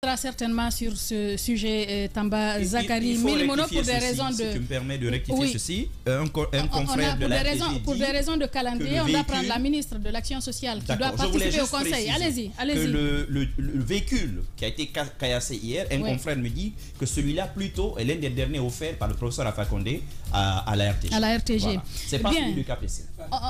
reviendra certainement sur ce sujet, Tamba Zakari Milimono, pour des raisons de... Si tu me permets de rectifier ceci, un confrère de la RTG pour des raisons de calendrier, on doit prendre la ministre de l'Action sociale qui doit participer au conseil. Allez-y, allez-y. Le véhicule qui a été caillassé hier, un confrère me dit que celui-là plutôt est l'un des derniers offerts par le professeur Alpha Condé à la RTG. À la RTG. Voilà. C'est pas celui du KPC.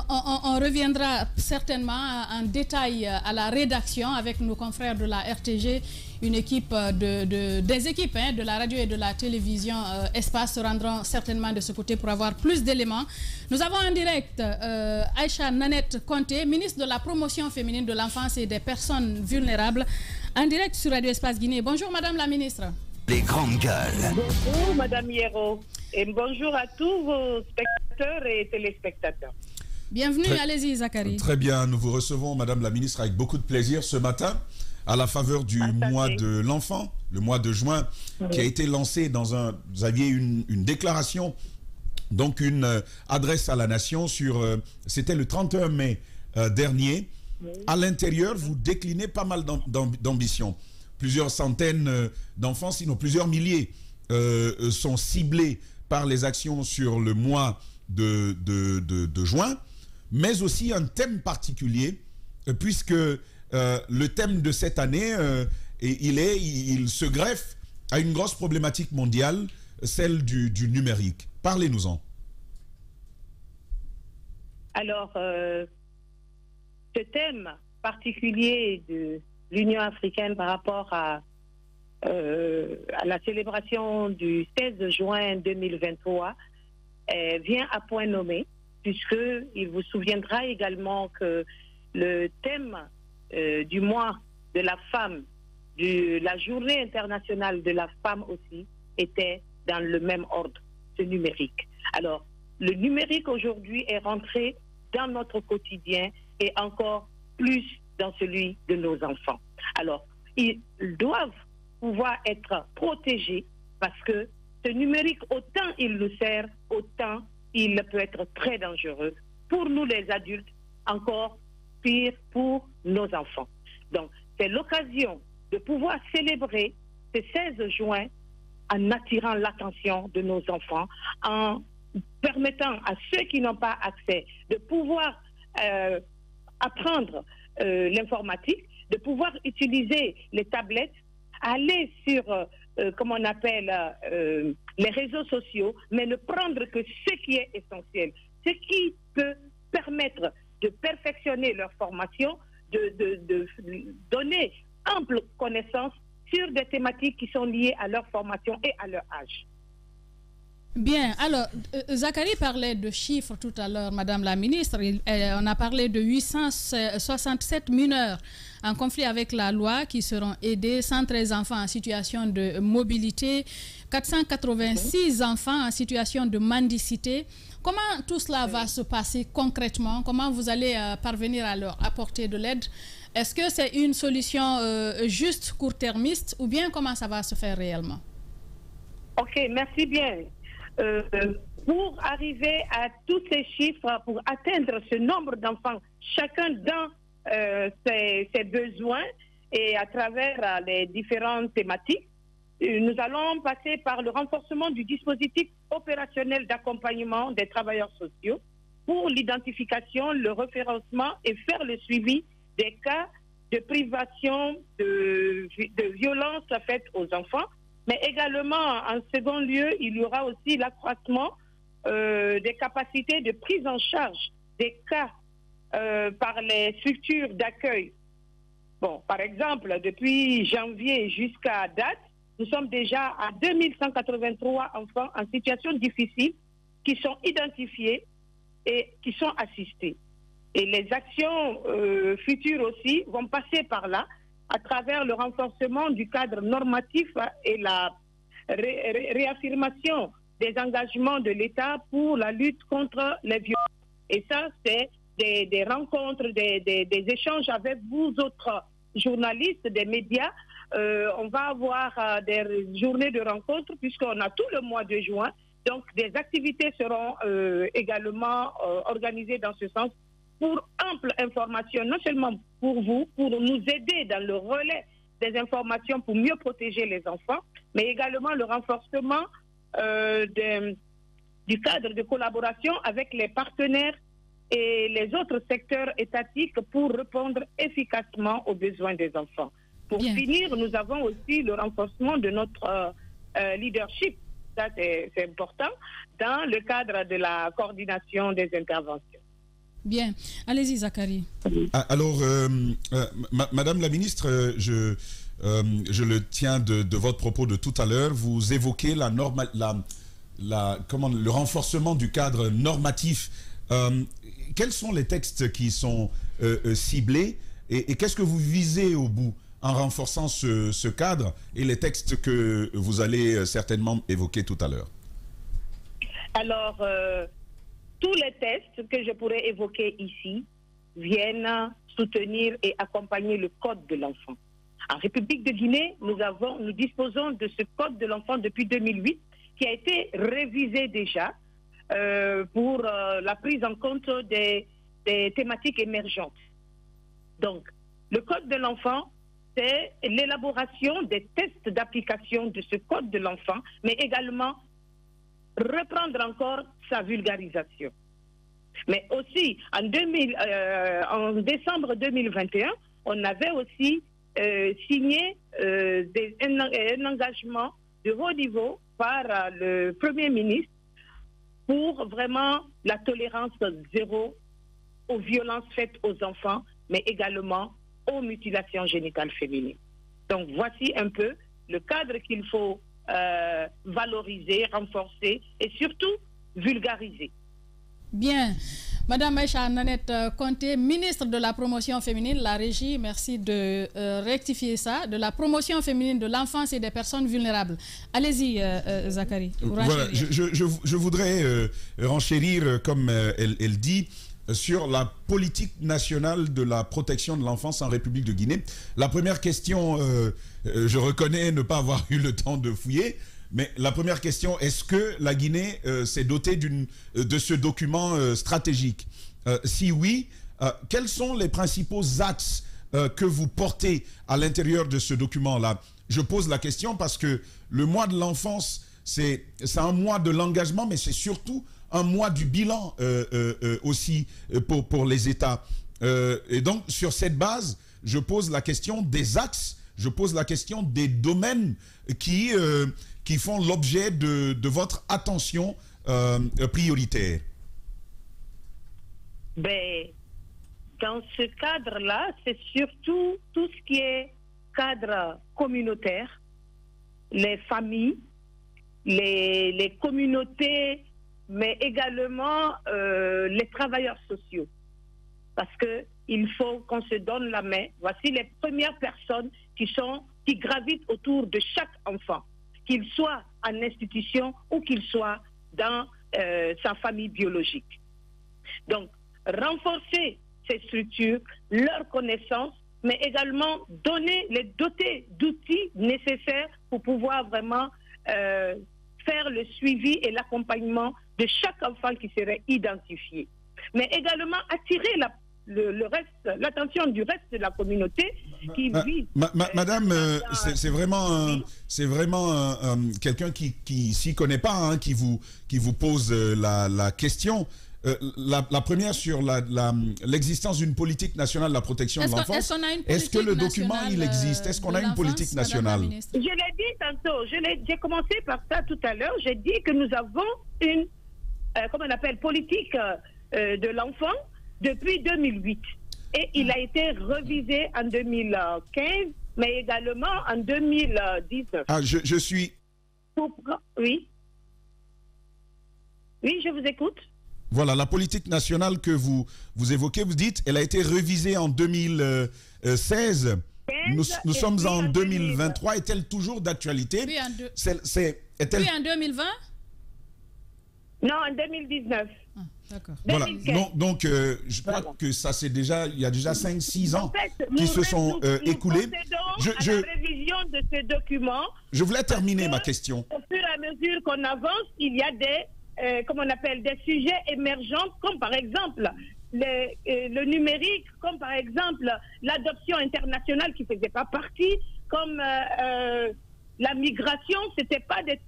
On reviendra certainement en détail à la rédaction avec nos confrères de la RTG. Une équipe des équipes de la radio et de la télévision Espace se rendront certainement de ce côté pour avoir plus d'éléments. Nous avons en direct Aïcha Nanette Conté, ministre de la promotion féminine de l'enfance et des personnes vulnérables, en direct sur Radio Espace Guinée. Bonjour Madame la ministre. Les grandes gueules. Bonjour Madame Hierro et bonjour à tous vos spectateurs et téléspectateurs. Bienvenue, allez-y Zakari. Très bien, nous vous recevons Madame la ministre avec beaucoup de plaisir ce matin à la faveur du mois de l'enfant, le mois de juin, qui a été lancé dans un... Vous aviez une déclaration, donc une adresse à la nation sur... C'était le 31 mai dernier. À l'intérieur, vous déclinez pas mal d'ambition. Plusieurs centaines d'enfants, sinon plusieurs milliers, sont ciblés par les actions sur le mois de juin, mais aussi un thème particulier, puisque le thème de cette année, il se greffe à une grosse problématique mondiale, celle du numérique. Parlez-nous-en. Alors, ce thème particulier de l'Union africaine par rapport à la célébration du 16 juin 2023 vient à point nommé, puisqu'il vous souviendra également que le thème du mois de la femme, de la journée internationale de la femme aussi, était dans le même ordre, ce numérique. Alors, le numérique aujourd'hui est rentré dans notre quotidien et encore plus dans celui de nos enfants. Alors, ils doivent pouvoir être protégés parce que ce numérique, autant il nous sert, autant il peut être très dangereux pour nous les adultes, encore pire pour nos enfants. Donc, c'est l'occasion de pouvoir célébrer ce 16 juin en attirant l'attention de nos enfants, en permettant à ceux qui n'ont pas accès de pouvoir apprendre l'informatique, de pouvoir utiliser les tablettes, aller sur, comme on appelle, les réseaux sociaux, mais ne prendre que ce qui est essentiel, ce qui peut permettre de perfectionner leur formation, de donner ample connaissance sur des thématiques qui sont liées à leur formation et à leur âge. Bien, alors, Zakari parlait de chiffres tout à l'heure, Madame la ministre. On a parlé de 867 mineurs en conflit avec la loi qui seront aidés, 113 enfants en situation de mobilité, 486 enfants en situation de mendicité. Comment tout cela va se passer concrètement? Comment vous allez parvenir à leur apporter de l'aide? Est-ce que c'est une solution juste court-termiste ou bien comment ça va se faire réellement? Ok, merci bien. Pour arriver à tous ces chiffres, pour atteindre ce nombre d'enfants, chacun dans ses besoins et à travers les différentes thématiques, nous allons passer par le renforcement du dispositif opérationnel d'accompagnement des travailleurs sociaux pour l'identification, le référencement et faire le suivi des cas de privation de violence faite aux enfants. Mais également, en second lieu, il y aura aussi l'accroissement des capacités de prise en charge des cas par les structures d'accueil. Bon, par exemple, depuis janvier jusqu'à date, nous sommes déjà à 2183 enfants en situation difficile qui sont identifiés et qui sont assistés. Et les actions futures aussi vont passer par là, à travers le renforcement du cadre normatif et la réaffirmation des engagements de l'État pour la lutte contre les violences. Et ça, c'est des rencontres, des échanges avec vous autres journalistes, des médias. On va avoir des journées de rencontres puisqu'on a tout le mois de juin. Donc, des activités seront également organisées dans ce sens pour ample information, non seulement pour vous, pour nous aider dans le relais des informations pour mieux protéger les enfants, mais également le renforcement du cadre de collaboration avec les partenaires et les autres secteurs étatiques pour répondre efficacement aux besoins des enfants. Pour finir, nous avons aussi le renforcement de notre leadership, ça c'est important, dans le cadre de la coordination des interventions. Bien. Allez-y, Zakari. Alors, Madame la ministre, je le tiens de votre propos de tout à l'heure. Vous évoquez le renforcement du cadre normatif. Quels sont les textes qui sont ciblés et qu'est-ce que vous visez au bout en renforçant ce cadre et les textes que vous allez certainement évoquer tout à l'heure? Alors, tous les textes que je pourrais évoquer ici viennent soutenir et accompagner le Code de l'enfant. En République de Guinée, nous disposons de ce Code de l'enfant depuis 2008 qui a été révisé déjà pour la prise en compte des thématiques émergentes. Donc, le Code de l'enfant, c'est l'élaboration des tests d'application de ce Code de l'enfant, mais également reprendre encore sa vulgarisation. Mais aussi, en décembre 2021, on avait aussi signé un engagement de haut niveau par le Premier ministre pour vraiment la tolérance zéro aux violences faites aux enfants, mais également aux mutilations génitales féminines. Donc voici un peu le cadre qu'il faut valoriser, renforcer et surtout vulgariser. Bien. Madame Aïcha Nanette Conté, ministre de la promotion féminine, la régie, merci de rectifier ça, de la promotion féminine de l'enfance et des personnes vulnérables. Allez-y, Zakari. Voilà, je voudrais renchérir, comme elle dit, sur la politique nationale de la protection de l'enfance en République de Guinée. La première question, je reconnais ne pas avoir eu le temps de fouiller, mais la première question, est-ce que la Guinée s'est dotée de ce document stratégique? Si oui, quels sont les principaux axes que vous portez à l'intérieur de ce document-là? Je pose la question parce que le mois de l'enfance, c'est un mois de l'engagement, mais c'est surtout un mois du bilan aussi pour les États. Et donc, sur cette base, je pose la question des axes, je pose la question des domaines qui font l'objet de votre attention prioritaire. Ben, dans ce cadre-là, c'est surtout tout ce qui est cadre communautaire, les familles, les communautés, mais également les travailleurs sociaux. Parce qu'il faut qu'on se donne la main. Voici les premières personnes qui gravitent autour de chaque enfant, qu'il soit en institution ou qu'il soit dans sa famille biologique. Donc, renforcer ces structures, leurs connaissances, mais également les doter d'outils nécessaires pour pouvoir vraiment faire le suivi et l'accompagnement de chaque enfant qui serait identifié. Mais également attirer l'attention du reste de la communauté qui vit. Madame, c'est vraiment quelqu'un qui s'y connaît pas, hein, qui vous pose la question. La première sur l'existence d'une politique nationale de la protection de l'enfance. Est-ce que le document, il existe? Est-ce qu'on a une politique nationale? Je l'ai dit tantôt, j'ai commencé par ça tout à l'heure. J'ai dit que nous avons une, comment on appelle, politique de l'enfant depuis 2008. Et il a été révisé en 2015, mais également en 2019. Ah, je suis... Oui. Oui, je vous écoute. Voilà, la politique nationale que vous évoquez, vous dites, elle a été révisée en 2016. Nous sommes en 2023. Est-elle toujours d'actualité? Oui, en 2020? Non, en 2019. Ah, d'accord. Voilà, donc je crois que ça c'est déjà, il y a déjà 5-6 ans qui se sont écoulés. À la révision de ce document. Je voulais terminer ma question. Au fur et à mesure qu'on avance, il y a des sujets émergents, comme par exemple le numérique, comme par exemple l'adoption internationale qui ne faisait pas partie comme la migration, ce n'étaient pas des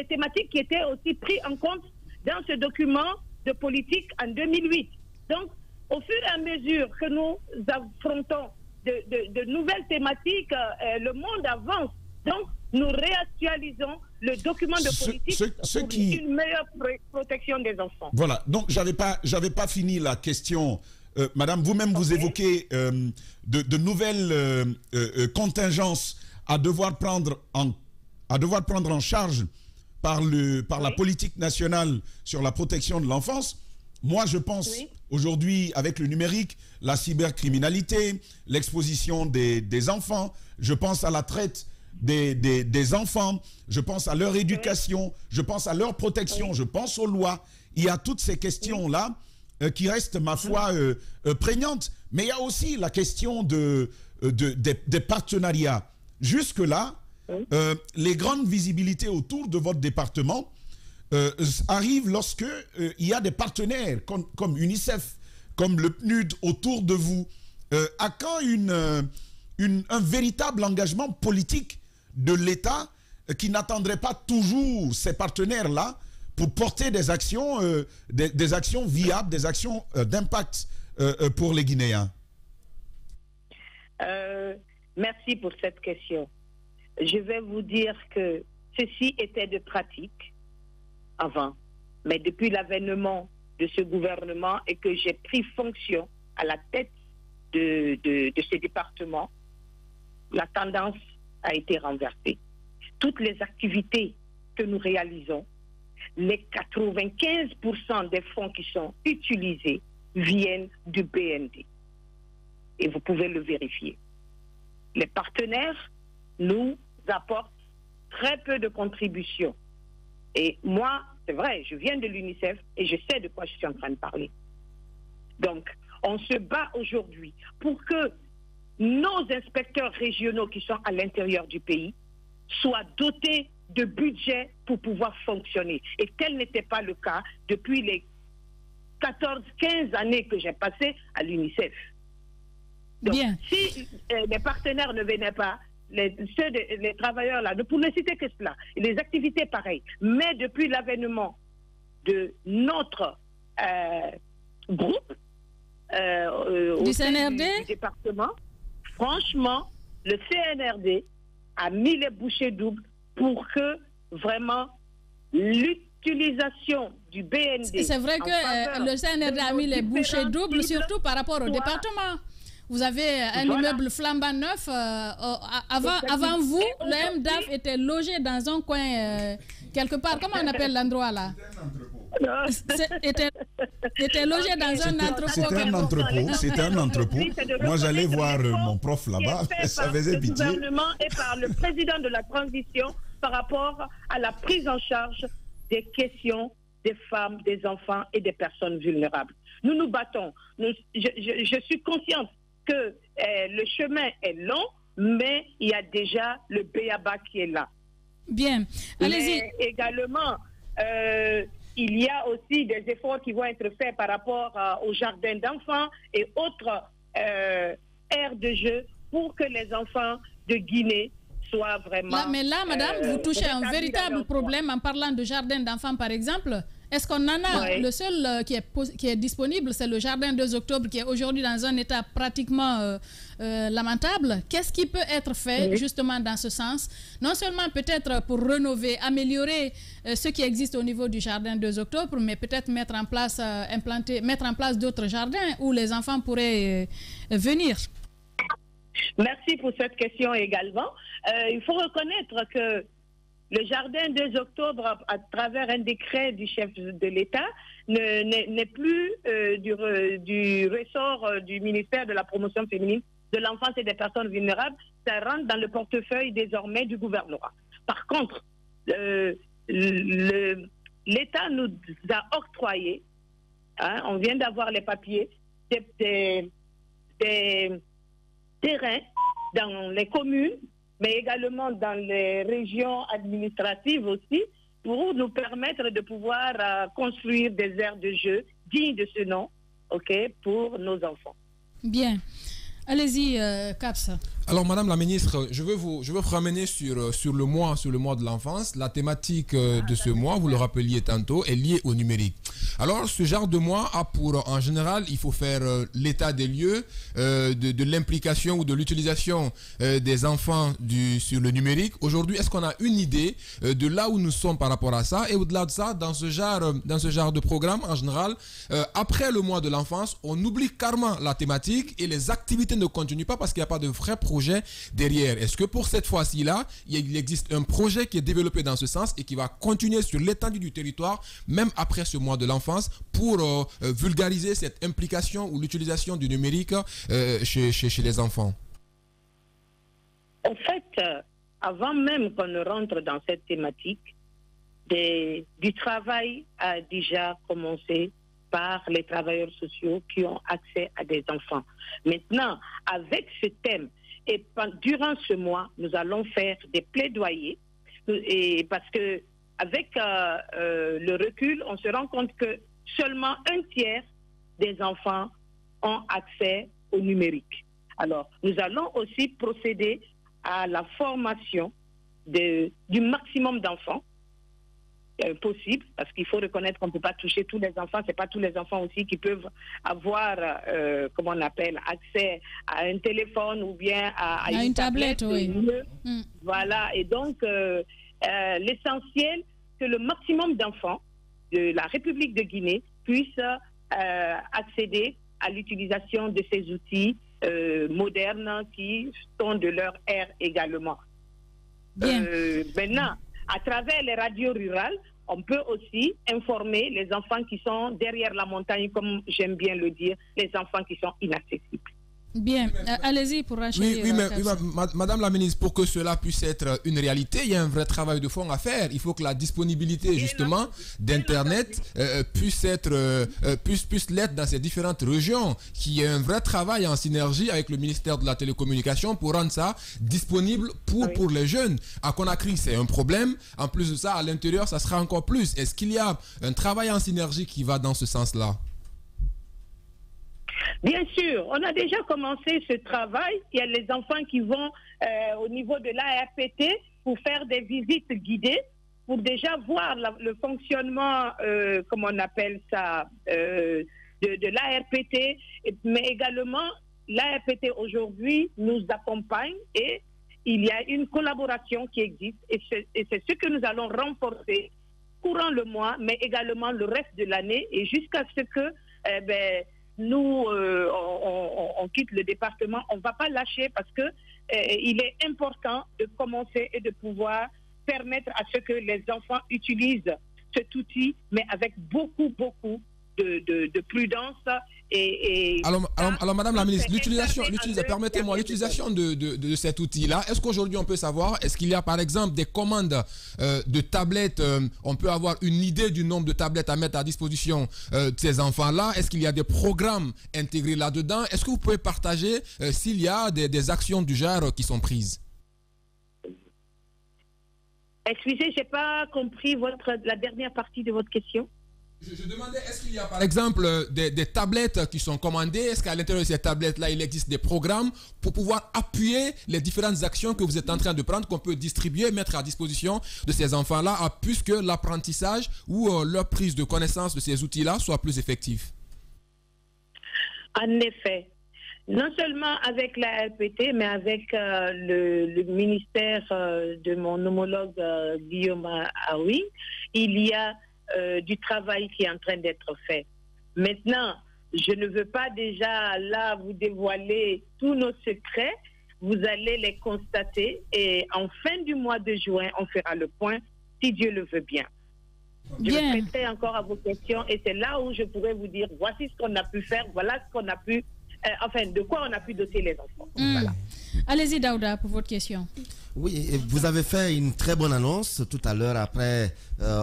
thématiques qui étaient aussi prises en compte dans ce document de politique en 2008. Donc, au fur et à mesure que nous affrontons de nouvelles thématiques, le monde avance. Donc, nous réactualisons le document de politique pour une meilleure protection des enfants. Voilà, donc j'avais pas fini la question. Madame, vous-même, vous évoquez de nouvelles contingences à devoir prendre en charge par la politique nationale sur la protection de l'enfance. Moi, je pense aujourd'hui, avec le numérique, la cybercriminalité, l'exposition des enfants, je pense à la traite des enfants, je pense à leur éducation, je pense à leur protection, je pense aux lois. Il y a toutes ces questions-là qui restent, ma foi, prégnantes. Mais il y a aussi la question des partenariats. Jusque-là, les grandes visibilités autour de votre département arrivent lorsque il y a des partenaires comme UNICEF, comme le PNUD autour de vous. À quand un véritable engagement politique de l'État qui n'attendrait pas toujours ces partenaires-là pour porter des actions viables, des actions d'impact pour les Guinéens? Merci pour cette question. Je vais vous dire que ceci était de pratique avant, mais depuis l'avènement de ce gouvernement et que j'ai pris fonction à la tête de ce département, la tendance a été renversée. Toutes les activités que nous réalisons, les 95% des fonds qui sont utilisés viennent du BND. Et vous pouvez le vérifier. Les partenaires nous apportent très peu de contributions. Et moi, c'est vrai, je viens de l'UNICEF et je sais de quoi je suis en train de parler. Donc, on se bat aujourd'hui pour que nos inspecteurs régionaux qui sont à l'intérieur du pays soient dotés de budget pour pouvoir fonctionner. Et tel n'était pas le cas depuis les 14-15 années que j'ai passées à l'UNICEF. Donc, si les partenaires ne venaient pas, les travailleurs là, pour ne citer que cela, les activités pareilles, mais depuis l'avènement de notre groupe du CNRD, du département, franchement, le CNRD a mis les bouchées doubles pour que vraiment l'utilisation du BND... C'est vrai que le CNRD a mis les bouchées doubles, surtout par rapport au département. Vous avez un immeuble flambant neuf. Avant vous, le MDAF était logé dans un coin quelque part. Comment on appelle l'endroit là? Était logé dans un entrepôt. C'était un entrepôt. Moi, j'allais voir mon prof là-bas. Ça faisait pitié. Par le gouvernement et par le président de la transition par rapport à la prise en charge des questions des femmes, des enfants et des personnes vulnérables. Nous nous battons. Je suis consciente que le chemin est long, mais il y a déjà le B.A.B.A. qui est là. Bien. Allez-y. Également, il y a aussi des efforts qui vont être faits par rapport aux jardins d'enfants et autres aires de jeu pour que les enfants de Guinée soient vraiment... mais là, madame, vous touchez à un véritable problème en parlant de jardins d'enfants, par exemple. Est-ce qu'on en a? Le seul qui est disponible, c'est le jardin 2 octobre qui est aujourd'hui dans un état pratiquement lamentable. Qu'est-ce qui peut être fait justement dans ce sens? Non seulement peut-être pour rénover, améliorer ce qui existe au niveau du jardin 2 octobre, mais peut-être mettre en place d'autres jardins où les enfants pourraient venir. Merci pour cette question également. Il faut reconnaître que le jardin 2 octobre, à travers un décret du chef de l'État, n'est plus du ressort du ministère de la promotion féminine, de l'enfance et des personnes vulnérables. Ça rentre dans le portefeuille désormais du gouvernement. Par contre, l'État nous a octroyé, on vient d'avoir les papiers, des terrains dans les communes, mais également dans les régions administratives aussi, pour nous permettre de pouvoir construire des aires de jeu dignes de ce nom, pour nos enfants. Bien. Allez-y, Caps. Alors, Madame la ministre, je veux vous ramener sur le mois de l'enfance. La thématique de ce mois, vous le rappeliez tantôt, est liée au numérique. Alors, ce genre de mois a pour, en général, il faut faire l'état des lieux de l'implication ou de l'utilisation des enfants sur le numérique. Aujourd'hui, est-ce qu'on a une idée de là où nous sommes par rapport à ça? Et au-delà de ça, dans ce genre de programme, en général, après le mois de l'enfance, on oublie carrément la thématique et les activités ne continuent pas parce qu'il n'y a pas de vrai projet derrière. Est-ce que pour cette fois-ci-là, il existe un projet qui est développé dans ce sens et qui va continuer sur l'étendue du territoire, même après ce mois de l'enfance, pour vulgariser cette implication ou l'utilisation du numérique chez les enfants? En fait, avant même qu'on ne rentre dans cette thématique, du travail a déjà commencé par les travailleurs sociaux qui ont accès à des enfants. Maintenant, avec ce thème, et durant ce mois, nous allons faire des plaidoyers, et parce que avec le recul, on se rend compte que seulement 1/3 des enfants ont accès au numérique. Alors, nous allons aussi procéder à la formation du maximum d'enfants possible, parce qu'il faut reconnaître qu'on ne peut pas toucher tous les enfants. C'est pas tous les enfants aussi qui peuvent avoir, comment on appelle, accès à un téléphone ou bien à une tablette. Oui. Voilà. Et donc, l'essentiel, que le maximum d'enfants de la République de Guinée puissent accéder à l'utilisation de ces outils modernes qui sont de leur ère également. Maintenant, à travers les radios rurales, on peut aussi informer les enfants qui sont derrière la montagne, comme j'aime bien le dire, les enfants qui sont inaccessibles. Bien, allez-y pour racheter. Oui, Madame la ministre, pour que cela puisse être une réalité, il y a un vrai travail de fond à faire. Il faut que la disponibilité justement d'Internet puisse l'être dans ces différentes régions, qu'il y ait un vrai travail en synergie avec le ministère de la Télécommunication pour rendre ça disponible pour les jeunes. À Conakry, c'est un problème. En plus de ça, à l'intérieur, ça sera encore plus. Est-ce qu'il y a un travail en synergie qui va dans ce sens-là? Bien sûr, on a déjà commencé ce travail. Il y a les enfants qui vont au niveau de l'ARPT pour faire des visites guidées, pour déjà voir le fonctionnement, comme on appelle ça, de l'ARPT. Mais également, l'ARPT aujourd'hui nous accompagne et il y a une collaboration qui existe. Et c'est ce que nous allons renforcer courant le mois, mais également le reste de l'année et jusqu'à ce que... nous, on quitte le département, on ne va pas lâcher parce que il est important de commencer et de pouvoir permettre à ce que les enfants utilisent cet outil, mais avec beaucoup de prudence. Alors, Madame la ministre, permettez-moi, l'utilisation de cet outil-là, est-ce qu'aujourd'hui on peut savoir, est-ce qu'il y a par exemple des commandes de tablettes, on peut avoir une idée du nombre de tablettes à mettre à disposition de ces enfants-là? Est-ce qu'il y a des programmes intégrés là-dedans? Est-ce que vous pouvez partager s'il y a des actions du genre qui sont prises? Excusez, je n'ai pas compris la dernière partie de votre question. Je demandais, est-ce qu'il y a par exemple des tablettes qui sont commandées? Est-ce qu'à l'intérieur de ces tablettes-là, il existe des programmes pour pouvoir appuyer les différentes actions que vous êtes en train de prendre, qu'on peut distribuer, mettre à disposition de ces enfants-là, puisque l'apprentissage ou leur prise de connaissance de ces outils-là soit plus effectif? En effet. Non seulement avec la RPT, mais avec le ministère de mon homologue Guillaume Aoui, il y a du travail qui est en train d'être fait. Maintenant, je ne veux pas déjà là vous dévoiler tous nos secrets. Vous allez les constater et en fin du mois de juin, on fera le point si Dieu le veut bien. Je répéterai encore à vos questions et c'est là où je pourrais vous dire voici ce qu'on a pu faire, voilà ce qu'on a pu, de quoi on a pu doter les enfants. Voilà. Allez-y Daouda pour votre question. Oui, vous avez fait une très bonne annonce tout à l'heure après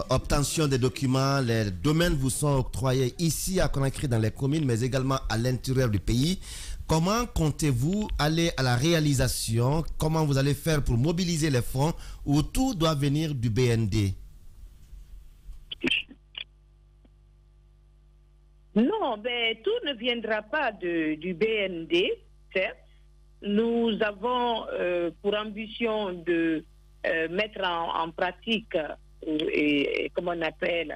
obtention des documents. Les domaines vous sont octroyés ici à Conakry dans les communes, mais également à l'intérieur du pays. Comment comptez-vous aller à la réalisation? Comment vous allez faire pour mobiliser les fonds où tout doit venir du BND? Non, tout ne viendra pas du BND, certes, nous avons pour ambition de mettre en pratique et comment on appelle,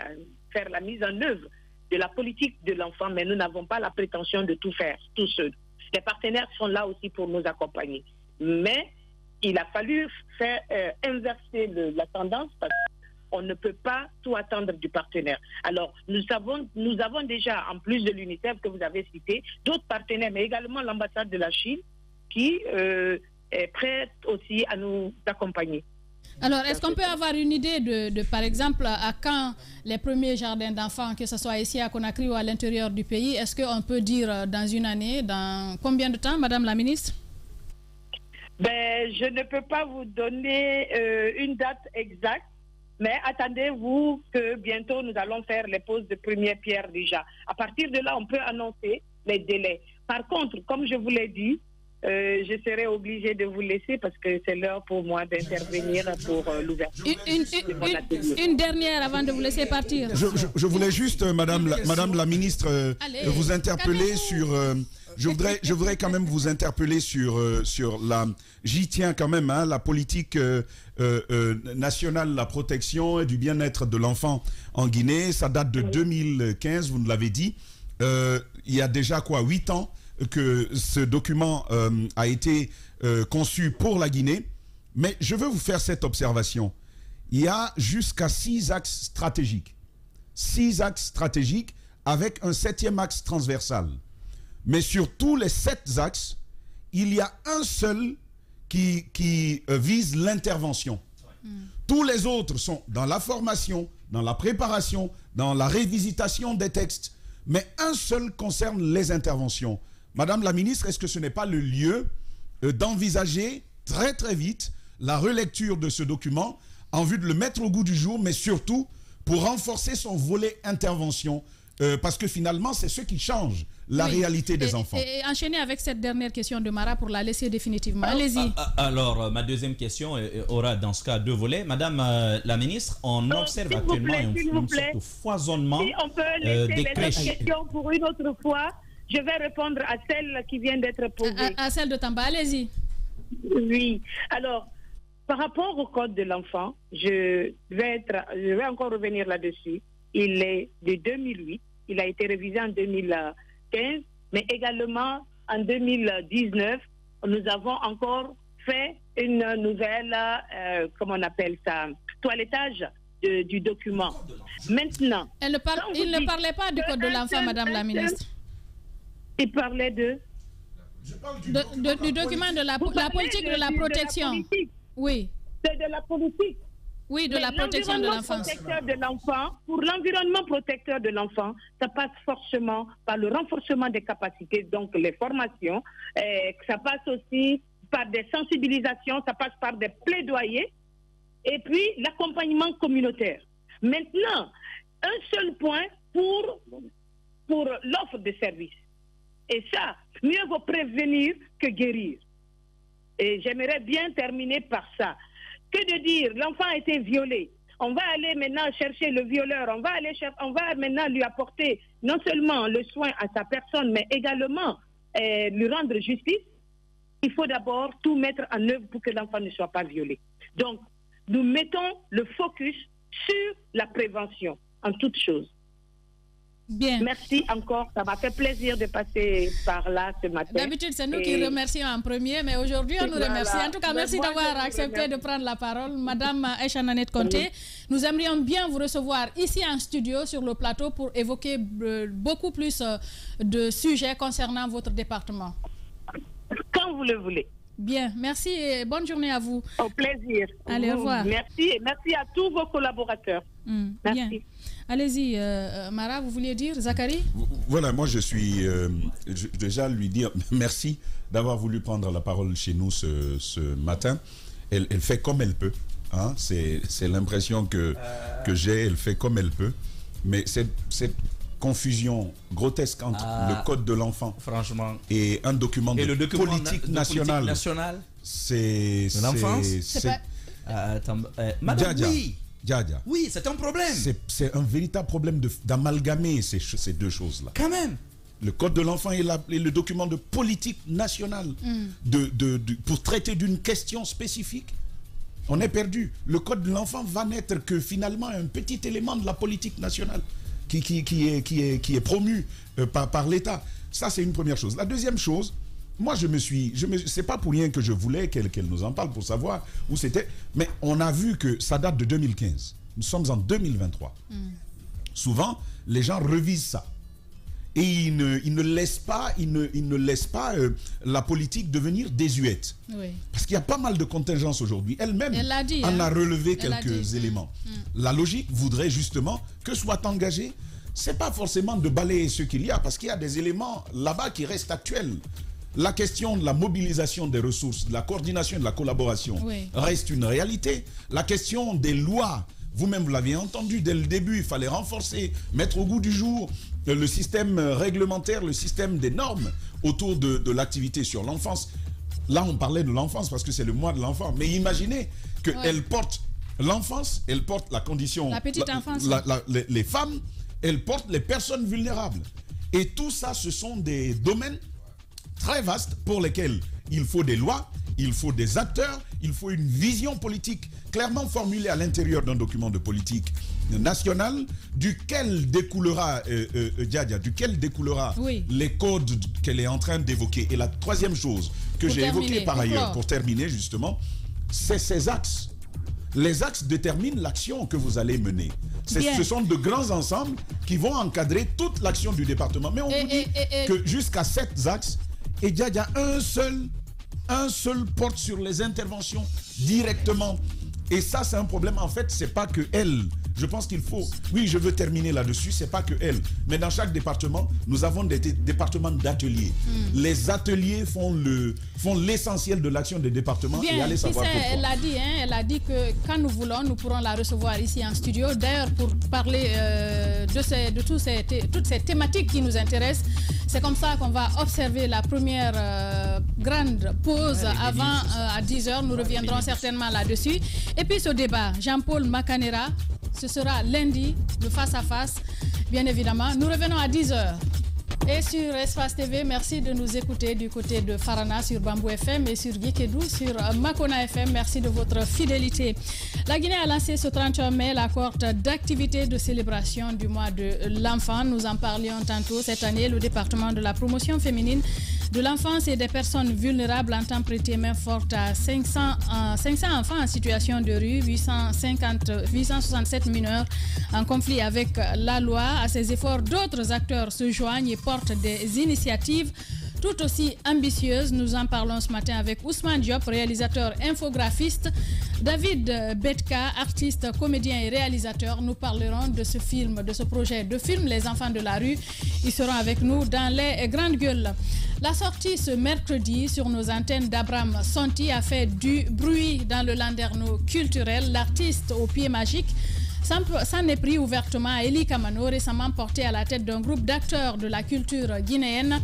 faire la mise en œuvre de la politique de l'enfant, mais nous n'avons pas la prétention de tout faire, tout seul. Les partenaires sont là aussi pour nous accompagner. Mais il a fallu faire inverser la tendance parce qu'on ne peut pas tout attendre du partenaire. Alors, nous avons déjà, en plus de l'UNICEF que vous avez cité, d'autres partenaires, mais également l'ambassade de la Chine qui est prête aussi à nous accompagner. Alors, est-ce qu'on peut avoir une idée de, par exemple, à quand les premiers jardins d'enfants, que ce soit ici à Conakry ou à l'intérieur du pays, est-ce qu'on peut dire dans une année, dans combien de temps, Madame la Ministre? Je ne peux pas vous donner une date exacte, mais attendez-vous que bientôt nous allons faire les poses de première pierre déjà. À partir de là, on peut annoncer les délais. Par contre, comme je vous l'ai dit, je serai obligée de vous laisser parce que c'est l'heure pour moi d'intervenir pour l'ouverture de mon atelier. Une dernière avant de vous laisser partir. Je voulais juste, Madame la Ministre, vous interpeller sur... je voudrais quand même vous interpeller sur la... J'y tiens quand même, hein, la politique nationale de la protection et du bien-être de l'enfant en Guinée. Ça date de 2015, vous nous l'avez dit. Il y a déjà 8 ans que ce document a été conçu pour la Guinée. Mais je veux vous faire cette observation. Il y a jusqu'à 6 axes stratégiques. 6 axes stratégiques avec un 7e axe transversal. Mais sur tous les 7 axes, il y a un seul qui vise l'intervention. Tous les autres sont dans la formation, dans la préparation, dans la révisitation des textes. Mais un seul concerne les interventions. Madame la ministre, est-ce que ce n'est pas le lieu d'envisager très très vite la relecture de ce document en vue de le mettre au goût du jour, mais surtout pour renforcer son volet intervention parce que finalement, c'est ce qui change la réalité des enfants. Et enchaîner avec cette dernière question de Mara pour la laisser définitivement. Allez-y. Alors, ma deuxième question aura dans ce cas 2 volets. Madame la ministre, on observe actuellement une sorte de foisonnement si on peut laisser des les crèches. questions pour une autre fois, je vais répondre à celle qui vient d'être posée. À celle de Tamba, allez-y. Oui. Alors, par rapport au code de l'enfant, je vais encore revenir là-dessus. Il est de 2008. Il a été révisé en 2015, mais également en 2019, nous avons encore fait une nouvelle, comment on appelle ça, toilettage du document. Maintenant, il ne parlait pas du code de l'enfant, Madame la ministre. Il parlait du document de la politique de la protection. Oui. C'est de la politique. Oui, de la protection de l'enfance. Pour l'environnement protecteur de l'enfant, ça passe forcément par le renforcement des capacités, donc les formations. Ça passe aussi par des sensibilisations, ça passe par des plaidoyers et puis l'accompagnement communautaire. Maintenant, un seul point pour l'offre de services. Et ça, mieux vaut prévenir que guérir. Et j'aimerais bien terminer par ça. Que de dire, l'enfant a été violé. On va aller maintenant chercher le violeur. On va maintenant lui apporter non seulement le soin à sa personne, mais également lui rendre justice. Il faut d'abord tout mettre en œuvre pour que l'enfant ne soit pas violé. Donc, nous mettons le focus sur la prévention en toutes choses. Bien. Merci encore, ça m'a fait plaisir de passer par là ce matin. D'habitude, c'est nous qui remercions en premier, mais aujourd'hui, on nous remercie. En tout cas, merci d'avoir accepté de prendre la parole. Madame Aïcha Nanette Conté, nous aimerions bien vous recevoir ici en studio sur le plateau pour évoquer beaucoup plus de sujets concernant votre département. Quand vous le voulez. Bien, merci et bonne journée à vous. Au plaisir. Allez, au revoir. Merci et merci à tous vos collaborateurs. Merci. Bien. Allez-y, Mara, vous vouliez dire, Zachary? Voilà, moi je suis déjà lui dire merci d'avoir voulu prendre la parole chez nous ce matin. Elle fait comme elle peut. Hein? C'est l'impression que j'ai, elle fait comme elle peut. Mais cette confusion grotesque entre le code de l'enfant et un document de politique nationale, c'est Madame, oui. Djadia. Oui, c'est un problème. C'est un véritable problème d'amalgamer ces deux choses-là. Quand même. Le code de l'enfant est le document de politique nationale pour traiter d'une question spécifique. On est perdu. Le code de l'enfant va n'être que finalement un petit élément de la politique nationale qui est promu par l'État. Ça, c'est une première chose. La deuxième chose, moi, c'est pas pour rien que je voulais qu'elle nous en parle pour savoir où c'était. Mais on a vu que ça date de 2015. Nous sommes en 2023. Souvent, les gens revisent ça. Et ils ne laissent pas la politique devenir désuète. Oui. Parce qu'il y a pas mal de contingences aujourd'hui. Elle-même en a relevé quelques éléments. La logique voudrait justement que soit engagé, c'est pas forcément de balayer ce qu'il y a, parce qu'il y a des éléments là-bas qui restent actuels. La question de la mobilisation des ressources, de la coordination et de la collaboration reste une réalité. La question des lois, vous-même vous l'aviez entendu dès le début, il fallait renforcer, mettre au goût du jour le système réglementaire, le système des normes autour de l'activité sur l'enfance. Là, on parlait de l'enfance parce que c'est le mois de l'enfant. Mais imaginez qu'elle porte l'enfance, elle porte la condition... La petite enfance. Les femmes, elle porte les personnes vulnérables. Et tout ça, ce sont des domaines très vastes pour lesquels il faut des lois, il faut des acteurs, il faut une vision politique clairement formulée à l'intérieur d'un document de politique nationale, duquel découlera les codes qu'elle est en train d'évoquer. Et la troisième chose que j'ai évoquée par ailleurs, pour terminer justement, c'est ces axes. Les axes déterminent l'action que vous allez mener. Ce sont de grands ensembles qui vont encadrer toute l'action du département. Mais on vous dit que jusqu'à 7 axes, et il y a un seul porte sur les interventions directement. Et ça, c'est un problème. En fait, c'est pas que elle. Je pense qu'il faut... Oui, je veux terminer là-dessus. C'est pas que elle. Mais dans chaque département, nous avons des départements d'ateliers. Les ateliers font l'essentiel de l'action des départements. Bien, et allez savoir pourquoi. Elle a dit que quand nous voulons, nous pourrons la recevoir ici en studio. D'ailleurs, pour parler de toutes ces thématiques qui nous intéressent, c'est comme ça qu'on va observer la première grande pause avant à 10h. Nous reviendrons certainement là-dessus. Et puis ce débat, Jean-Paul Makanera, ce sera lundi, le face-à-face, bien évidemment. Nous revenons à 10h. Et sur Espace TV, merci de nous écouter du côté de Farana sur Bamboo FM et sur Gikedou sur Makona FM. Merci de votre fidélité. La Guinée a lancé ce 31 mai la cohorte d'activités de célébration du mois de l'enfant. Nous en parlions tantôt. Cette année, le département de la promotion féminine de l'enfance et des personnes vulnérables entend prêter main forte à 500 enfants en situation de rue, 867 mineurs en conflit avec la loi. À ces efforts, d'autres acteurs se joignent et portent des initiatives tout aussi ambitieuses. Nous en parlons ce matin avec Ousmane Diop, réalisateur infographiste, David Betka, artiste, comédien et réalisateur. Nous parlerons de ce film, de ce projet de film Les Enfants de la rue. Ils seront avec nous dans les grandes gueules. La sortie ce mercredi sur nos antennes d'Abraham Santi a fait du bruit dans le landerneau culturel. L'artiste au pied magique s'en est pris ouvertement à Eli Kamano, récemment porté à la tête d'un groupe d'acteurs de la culture guinéenne.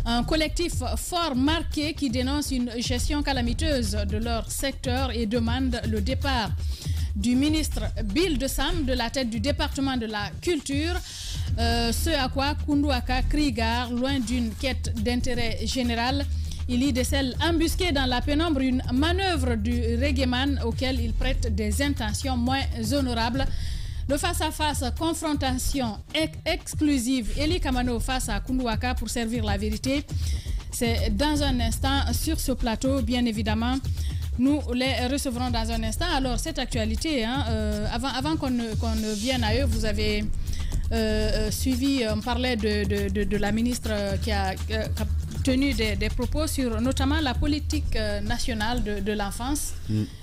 Un collectif fort marqué qui dénonce une gestion calamiteuse de leur secteur et demande le départ du ministre Bill de Sam de la tête du département de la culture. Ce à quoi Koundouaka crie gare, loin d'une quête d'intérêt général. Il y décèle embusqué dans la pénombre une manœuvre du reggaeman auquel il prête des intentions moins honorables. Le face-à-face, confrontation exclusive, Eli Kamano face à Koundouaka pour servir la vérité. C'est dans un instant sur ce plateau, bien évidemment. Nous les recevrons dans un instant. Alors, cette actualité, avant qu'on ne vienne à eux, vous avez suivi, on parlait de la ministre qui a tenu des propos sur notamment la politique nationale de l'enfance,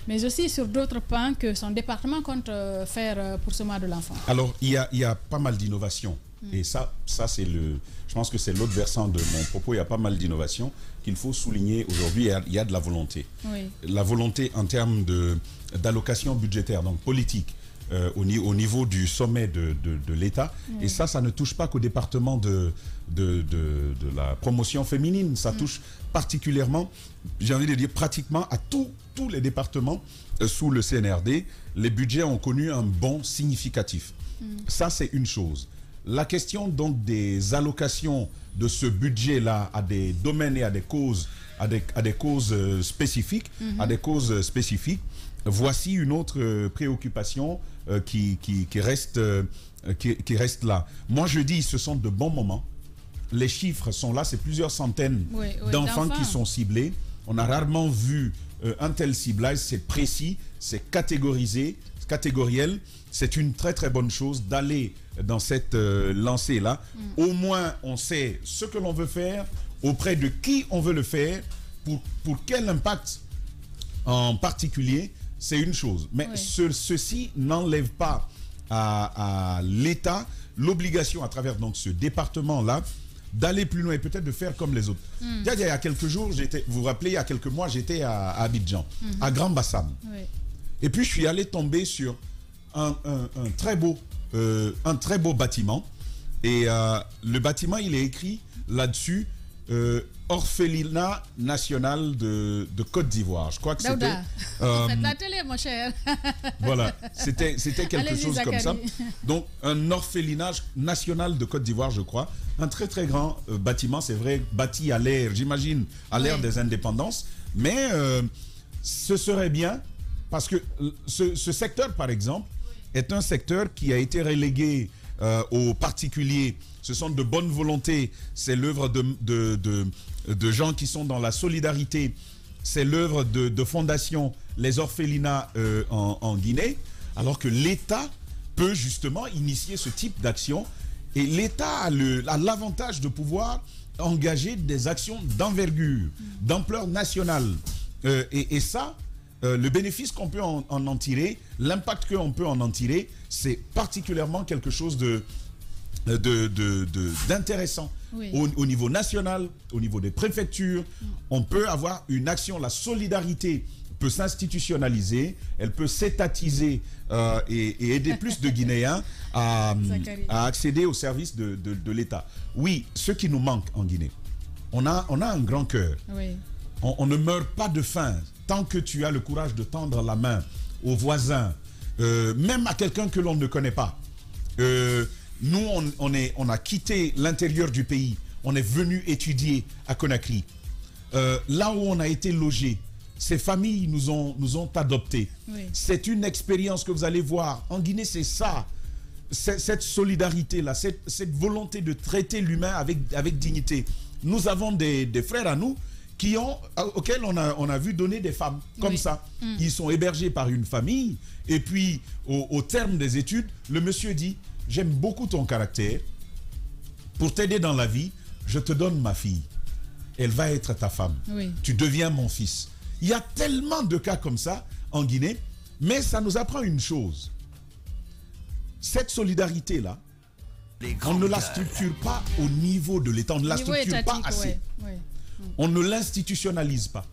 mais aussi sur d'autres points que son département compte faire pour ce mois de l'enfant. Alors, il y a pas mal d'innovations. Et ça c'est je pense que c'est l'autre versant de mon propos. Il y a pas mal d'innovations qu'il faut souligner aujourd'hui. Il y a de la volonté. Oui. La volonté en termes d'allocation budgétaire, donc politique, au niveau du sommet de l'État. Oui. Et ça ne touche pas qu'au département de la promotion féminine. Ça touche particulièrement, j'ai envie de dire pratiquement à tous les départements sous le CNRD. Les budgets ont connu un bond significatif. Ça, c'est une chose. la question donc des allocations de ce budget-là à des domaines et à des causes, à des causes spécifiques, voici une autre préoccupation qui reste là. Moi, je dis, ce sont de bons moments. Les chiffres sont là, c'est plusieurs centaines d'enfants qui sont ciblés. On a rarement vu un tel ciblage, c'est précis, c'est catégoriel. C'est une très très bonne chose d'aller dans cette lancée-là. Au moins, on sait ce que l'on veut faire, auprès de qui on veut le faire, pour quel impact en particulier, c'est une chose. Mais ceci n'enlève pas à l'État l'obligation, à travers donc ce département-là, d'aller plus loin et peut-être de faire comme les autres. Il y a quelques jours, vous vous rappelez, il y a quelques mois, j'étais à Abidjan, à Grand Bassam. Et puis, je suis allé tomber sur un très beau bâtiment. Et le bâtiment, il est écrit là-dessus Orphelinat national de Côte d'Ivoire. Je crois que c'était... Faites la télé, mon cher. Voilà, c'était quelque chose comme ça. Donc, un orphelinat national de Côte d'Ivoire, je crois. Un très, très grand bâtiment, c'est vrai, bâti à l'ère, j'imagine, à l'ère des indépendances. Mais ce serait bien, parce que ce secteur, par exemple, est un secteur qui a été relégué aux particuliers. Ce sont de bonnes volontés, c'est l'œuvre de gens qui sont dans la solidarité, c'est l'œuvre de fondations, les orphelinats en Guinée, alors que l'État peut justement initier ce type d'action. Et l'État a l'avantage de pouvoir engager des actions d'envergure, d'ampleur nationale. Et ça, le bénéfice qu'on peut en tirer, l'impact qu'on peut en tirer, c'est particulièrement quelque chose d'intéressant. Au niveau national, au niveau des préfectures, on peut avoir une action, la solidarité peut s'institutionnaliser, elle peut s'étatiser et aider plus de Guinéens à accéder aux services de l'État. Oui, ce qui nous manque en Guinée, on a un grand cœur. On ne meurt pas de faim tant que tu as le courage de tendre la main aux voisins, même à quelqu'un que l'on ne connaît pas. Nous, on a quitté l'intérieur du pays. On est venu étudier à Conakry. Là où on a été logé, ces familles nous ont adoptés. C'est une expérience que vous allez voir. En Guinée, c'est ça. Cette solidarité-là, cette volonté de traiter l'humain avec dignité. Nous avons des frères à nous auxquels on a vu donner des femmes comme ça. Ils sont hébergés par une famille. Et puis, au terme des études, le monsieur dit... J'aime beaucoup ton caractère. Pour t'aider dans la vie, je te donne ma fille. Elle va être ta femme. Tu deviens mon fils. Il y a tellement de cas comme ça en Guinée, mais ça nous apprend une chose. Cette solidarité-là, on ne la structure pas au niveau de l'État. On ne la structure pas assez. On ne l'institutionnalise pas.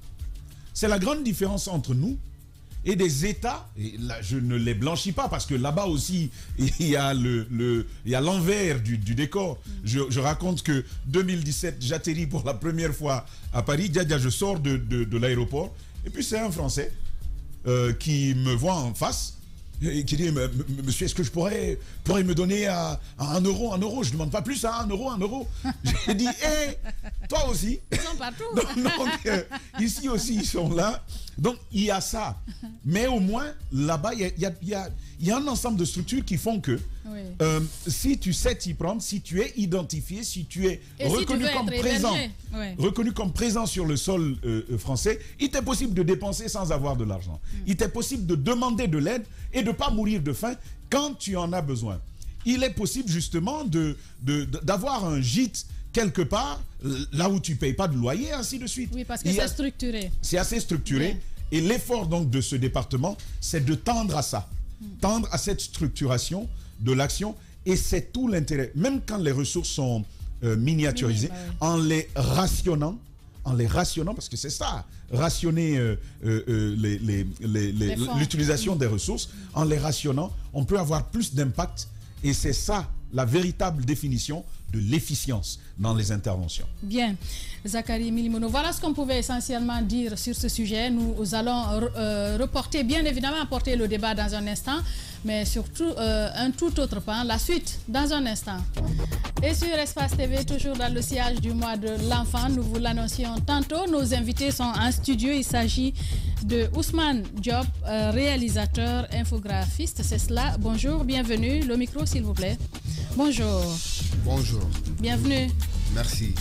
C'est la grande différence entre nous et des États, et là, je ne les blanchis pas parce que là-bas aussi, il y a l'envers du décor. Je raconte que 2017, j'atterris pour la première fois à Paris. Je sors de l'aéroport et puis c'est un Français qui me voit en face et qui dit monsieur, est-ce que je pourrais me donner à 1 euro, 1 euro? Je ne demande pas plus, à 1 euro, 1 euro. J'ai dit, toi aussi. Ils sont partout. donc ici aussi, ils sont là. Donc, il y a ça. Mais au moins, là-bas, il y a un ensemble de structures qui font que si tu sais t'y prendre, si tu es identifié, si tu es reconnu comme présent sur le sol français, il t'est possible de dépenser sans avoir de l'argent. Il t'est possible de demander de l'aide et de ne pas mourir de faim quand tu en as besoin. Il est possible justement d'avoir un gîte quelque part, là où tu ne payes pas de loyer, ainsi de suite. Oui, parce que c'est structuré. C'est assez structuré. Oui. Et l'effort donc de ce département, c'est de tendre à ça. Tendre à cette structuration de l'action. Et c'est tout l'intérêt. Même quand les ressources sont miniaturisées, en les rationnant, parce que c'est ça, rationner l'utilisation des ressources, en les rationnant, on peut avoir plus d'impact. Et c'est ça la véritable définition de l'efficience dans les interventions. Bien, Zachary Milimono, voilà ce qu'on pouvait essentiellement dire sur ce sujet. Nous allons reporter, bien évidemment, apporter le débat dans un instant, mais surtout un tout autre pan, la suite dans un instant. Et sur Espace TV, toujours dans le sillage du mois de l'enfant, nous vous l'annoncions tantôt, nos invités sont en studio. Il s'agit de Ousmane Diop, réalisateur, infographiste, c'est cela. Bonjour, bienvenue. Le micro, s'il vous plaît. Bonjour. Bonjour. Bienvenue. Merci.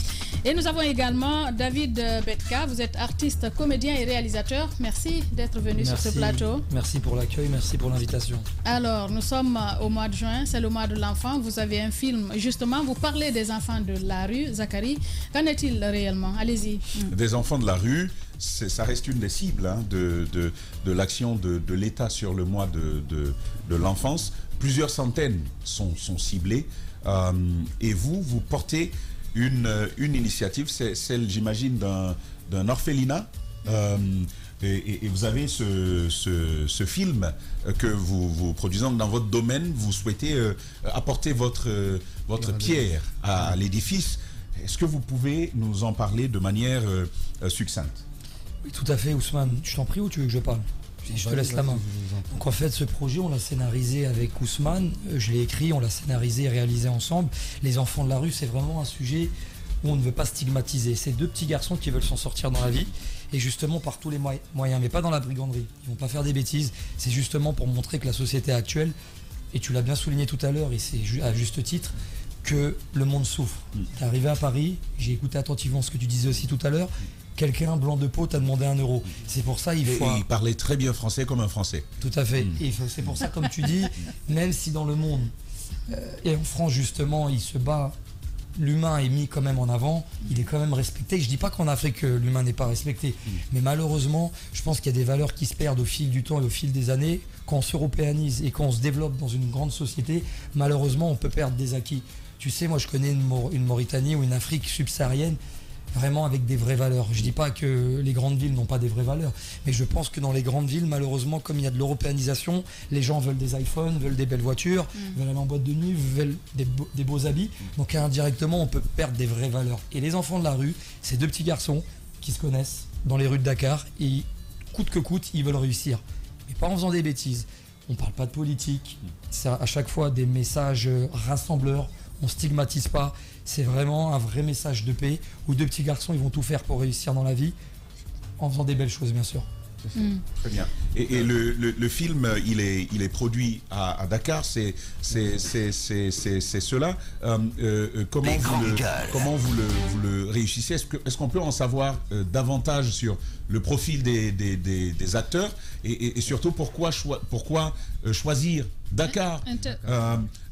Et nous avons également David Betka, vous êtes artiste, comédien et réalisateur. Merci d'être venu sur ce plateau. Merci pour l'accueil, merci pour l'invitation. Alors, nous sommes au mois de juin, c'est le mois de l'enfant. Vous avez un film, justement, vous parlez des enfants de la rue. Zachary, qu'en est-il réellement? Allez-y. Des enfants de la rue, ça reste une des cibles de l'action de l'État sur le mois de l'enfance. Plusieurs centaines sont ciblées. Et vous portez une initiative, c'est celle, j'imagine, d'un orphelinat. Et vous avez ce film que vous produisez dans votre domaine. Vous souhaitez apporter votre pierre à l'édifice. Est-ce que vous pouvez nous en parler de manière succincte? Oui, tout à fait, Ousmane. Je t'en prie ou tu veux que je parle? Je te laisse la main. Donc en fait, ce projet, on l'a scénarisé avec Ousmane. Je l'ai écrit, on l'a scénarisé et réalisé ensemble. Les enfants de la rue, c'est vraiment un sujet où on ne veut pas stigmatiser. C'est deux petits garçons qui veulent s'en sortir dans la vie. Et justement par tous les moyens, mais pas dans la briganderie. Ils ne vont pas faire des bêtises. C'est justement pour montrer que la société actuelle, et tu l'as bien souligné tout à l'heure, et c'est à juste titre, que le monde souffre. Tu es arrivé à Paris, j'ai écouté attentivement ce que tu disais aussi tout à l'heure. Quelqu'un blanc de peau t'a demandé 1 euro. C'est pour ça il faut. Et il parlait très bien français comme un Français. Tout à fait. Et c'est pour ça, comme tu dis, même si dans le monde et en France justement, il se bat, l'humain est mis quand même en avant, il est quand même respecté. Je dis pas qu'en Afrique l'humain n'est pas respecté, mais malheureusement, je pense qu'il y a des valeurs qui se perdent au fil du temps et au fil des années. Quand on s'européanise et quand on se développe dans une grande société, malheureusement, on peut perdre des acquis. Tu sais, moi je connais une Mauritanie ou une Afrique subsaharienne vraiment avec des vraies valeurs. Je dis pas que les grandes villes n'ont pas des vraies valeurs, mais je pense que dans les grandes villes, malheureusement, comme il y a de l'européanisation, les gens veulent des iPhones, veulent des belles voitures, veulent aller en boîte de nuit, veulent des beaux habits. Donc indirectement, on peut perdre des vraies valeurs. Et les enfants de la rue, c'est deux petits garçons qui se connaissent dans les rues de Dakar et coûte que coûte, ils veulent réussir. Mais pas en faisant des bêtises. On parle pas de politique. C'est à chaque fois des messages rassembleurs. On stigmatise pas. C'est vraiment un vrai message de paix où deux petits garçons ils vont tout faire pour réussir dans la vie en faisant des belles choses, bien sûr. Très bien. Et le film, il est produit à Dakar, c'est cela. Comment vous le réussissez? Est-ce qu'on peut en savoir davantage sur le profil des acteurs et surtout pourquoi choisir Dakar?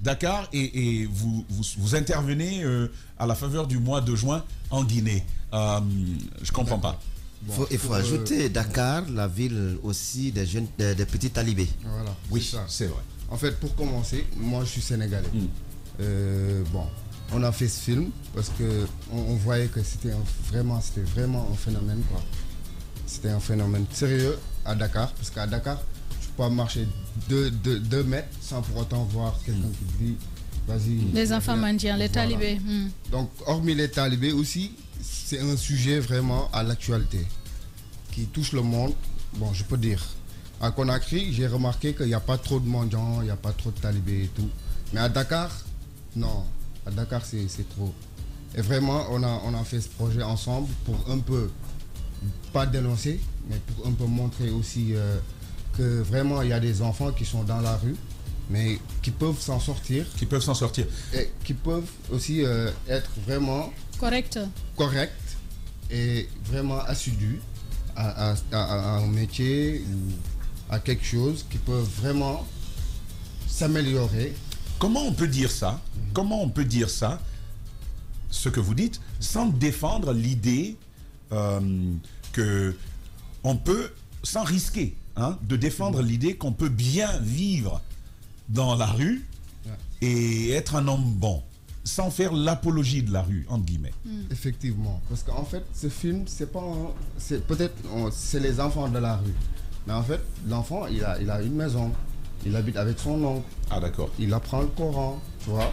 Dakar et vous intervenez à la faveur du mois de juin en Guinée. Je comprends pas. Il faut ajouter Dakar, la ville aussi des petits talibés. Voilà, oui, c'est vrai. En fait, pour commencer, moi je suis sénégalais. On a fait ce film parce que on voyait que c'était vraiment un phénomène, quoi. C'était un phénomène sérieux à Dakar, parce qu'à Dakar, tu peux pas marcher 2 mètres sans pour autant voir quelqu'un qui dit vas-y. Les enfants mendiants, les talibés. Donc, hormis les talibés aussi, c'est un sujet vraiment à l'actualité qui touche le monde. Bon, je peux dire. À Conakry, j'ai remarqué qu'il n'y a pas trop de mendiants, il n'y a pas trop de talibés et tout. Mais à Dakar, non. À Dakar, c'est trop. Et vraiment, on a fait ce projet ensemble pour un peu, pas dénoncer, mais pour un peu montrer aussi que vraiment, il y a des enfants qui sont dans la rue, mais qui peuvent s'en sortir. Et qui peuvent aussi être vraiment correct et vraiment assidus à un métier ou à quelque chose qui peut vraiment s'améliorer. Comment on peut dire ça? Ce que vous dites, sans défendre l'idée que on peut, sans risquer, de défendre l'idée qu'on peut bien vivre dans la rue et être un homme bon, sans faire l'apologie de la rue, entre guillemets. Effectivement, parce qu'en fait, ce film, c'est les enfants de la rue. Mais en fait, l'enfant, il a une maison, il habite avec son oncle. Ah d'accord. Il apprend le Coran, tu vois.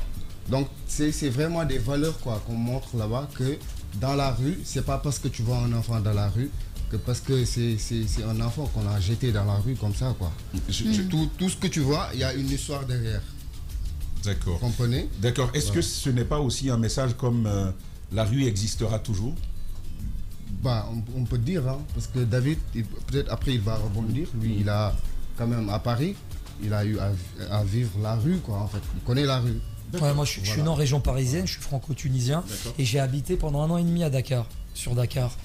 Donc c'est vraiment des valeurs quoi qu'on montre là-bas, que dans la rue, c'est pas parce que tu vois un enfant dans la rue que parce que c'est un enfant qu'on a jeté dans la rue comme ça quoi. Tout ce que tu vois, il y a une histoire derrière. D'accord. Vous comprenez? D'accord. Est-ce que ce n'est pas aussi un message comme la rue existera toujours? Bah, on peut dire, hein, parce que David, peut-être après il va rebondir. Lui, il a quand même à Paris, il a eu à vivre la rue, quoi, en fait. Il connaît la rue. Ouais, moi, je suis né en région parisienne, je suis franco-tunisien et j'ai habité pendant 1 an et demi à Dakar, sur Dakar.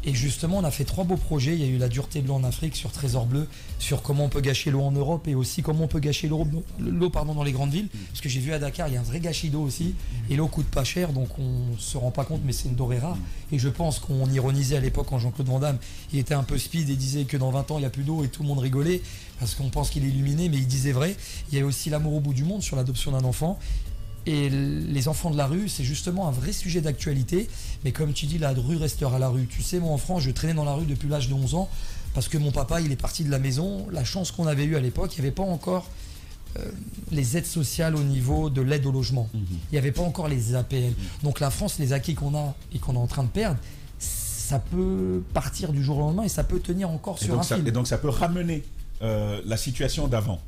Et justement, on a fait 3 beaux projets. Il y a eu la dureté de l'eau en Afrique sur Trésor Bleu, sur comment on peut gâcher l'eau en Europe et aussi comment on peut gâcher l'eau dans les grandes villes. Parce que j'ai vu à Dakar, il y a un vrai gâchis d'eau aussi. Et l'eau coûte pas cher, donc on se rend pas compte, mais c'est une denrée rare. Et je pense qu'on ironisait à l'époque quand Jean-Claude Van Damme, il était un peu speed et disait que dans 20 ans, il n'y a plus d'eau et tout le monde rigolait parce qu'on pense qu'il est illuminé, mais il disait vrai. Il y a aussi l'amour au bout du monde sur l'adoption d'un enfant. Et les enfants de la rue, c'est justement un vrai sujet d'actualité. Mais comme tu dis, la rue restera la rue. Tu sais, moi en France, je traînais dans la rue depuis l'âge de 11 ans parce que mon papa, il est parti de la maison. La chance qu'on avait eue à l'époque, il n'y avait pas encore les aides sociales au niveau de l'aide au logement. Il n'y avait pas encore les APL. Donc la France, les acquis qu'on a et qu'on est en train de perdre, ça peut partir du jour au lendemain et ça peut tenir encore sur un fil. Et donc ça peut ramener la situation d'avant.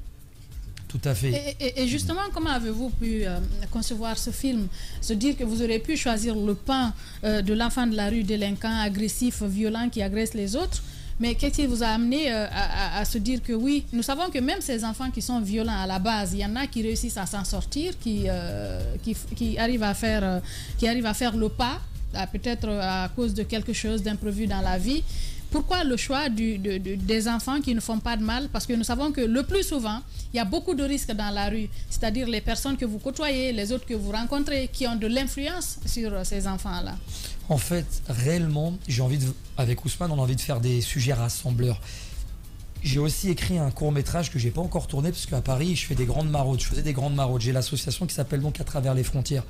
Tout à fait. Et justement, comment avez-vous pu concevoir ce film? Se dire que vous aurez pu choisir le pain de l'enfant de la rue délinquant, agressif, violent, qui agresse les autres. Mais qu'est-ce qui vous a amené à se dire que oui, nous savons que même ces enfants qui sont violents à la base, il y en a qui réussissent à s'en sortir, qui arrivent à faire le pas, peut-être à cause de quelque chose d'imprévu dans la vie. Pourquoi le choix des enfants qui ne font pas de mal? Parce que nous savons que le plus souvent, il y a beaucoup de risques dans la rue, c'est-à-dire les personnes que vous côtoyez, les autres que vous rencontrez, qui ont de l'influence sur ces enfants-là. En fait, réellement, avec Ousmane, on a envie de faire des sujets rassembleurs. J'ai aussi écrit un court-métrage que je n'ai pas encore tourné, parce qu'à Paris, je fais des grandes maraudes. Je faisais des grandes maraudes. J'ai l'association qui s'appelle donc À travers les frontières.